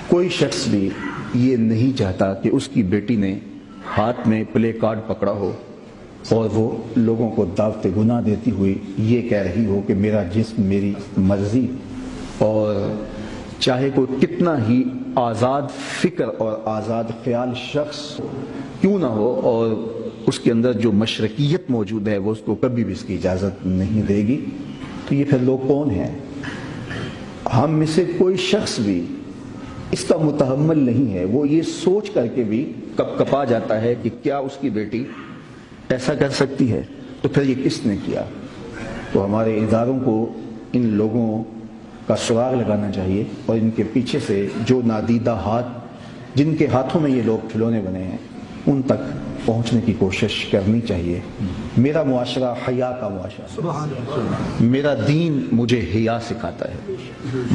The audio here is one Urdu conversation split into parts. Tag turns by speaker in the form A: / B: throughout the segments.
A: کوئی شخص بھی یہ نہیں چاہتا کہ اس کی بیٹی نے ہاتھ میں پلے کارڈ پکڑا ہو اور وہ لوگوں کو دعوت گناہ دیتی ہوئی یہ کہہ رہی ہو کہ میرا جسم میری مرضی، اور چاہے کوئی کتنا ہی آزاد فکر اور آزاد خیال شخص کیوں نہ ہو، اور اس کے اندر جو مشرقیت موجود ہے وہ اس کو کبھی بھی اس کی اجازت نہیں دے گی۔ تو یہ پھر لوگ کون ہیں؟ ہم میں سے کوئی شخص بھی اس کا متحمل نہیں ہے، وہ یہ سوچ کر کے بھی کپ کپا جاتا ہے کہ کیا اس کی بیٹی ایسا کر سکتی ہے، تو پھر یہ کس نے کیا؟ تو ہمارے اداروں کو ان لوگوں کا سراغ لگانا چاہیے اور ان کے پیچھے سے جو نادیدہ ہاتھ، جن کے ہاتھوں میں یہ لوگ کھلونے بنے ہیں، ان تک پہنچنے کی کوشش کرنی چاہیے۔ میرا معاشرہ حیا کا معاشرہ ہے، میرا دین مجھے حیا سکھاتا ہے۔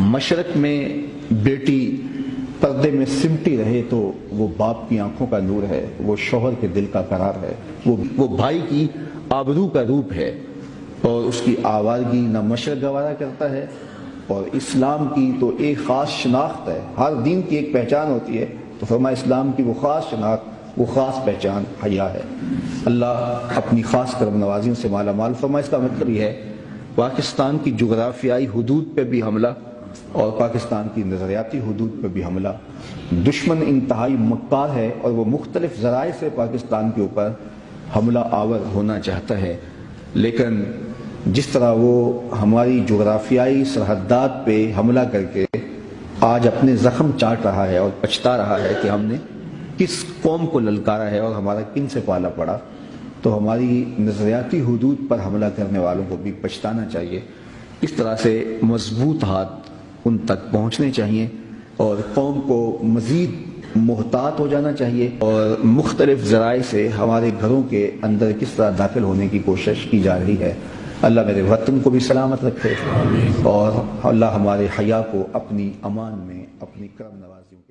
A: مشرق میں بیٹی پردے میں سمٹی رہے تو وہ باپ کی آنکھوں کا نور ہے، وہ شوہر کے دل کا قرار ہے، وہ بھائی کی آبرو کا روپ ہے، اور اس کی آوارگی نہ مشرق گوارا کرتا ہے۔ اور اسلام کی تو ایک خاص شناخت ہے، ہر دین کی ایک پہچان ہوتی ہے، تو فرمایا اسلام کی وہ خاص شناخت، وہ خاص پہچان حیا ہے۔ اللہ اپنی خاص کرم نوازیوں سے مالا مال فرمائے۔ اس کا مطلب یہ ہے پاکستان کی جغرافیائی حدود پہ بھی حملہ اور پاکستان کی نظریاتی حدود پہ بھی حملہ۔ دشمن انتہائی مکار ہے اور وہ مختلف ذرائع سے پاکستان کے اوپر حملہ آور ہونا چاہتا ہے، لیکن جس طرح وہ ہماری جغرافیائی سرحدات پہ حملہ کر کے آج اپنے زخم چاٹ رہا ہے اور پچھتا رہا ہے کہ ہم نے کس قوم کو للکارا ہے اور ہمارا کن سے پالا پڑا، تو ہماری نظریاتی حدود پر حملہ کرنے والوں کو بھی پچھتانا چاہیے۔ اس طرح سے مضبوط ہاتھ ان تک پہنچنے چاہیے اور قوم کو مزید محتاط ہو جانا چاہیے، اور مختلف ذرائع سے ہمارے گھروں کے اندر کس طرح داخل ہونے کی کوشش کی جا رہی ہے۔ اللہ میرے وطن کو بھی سلامت رکھے، اور اللہ ہمارے حیا کو اپنی امان میں اپنی کرم نوازیوں کے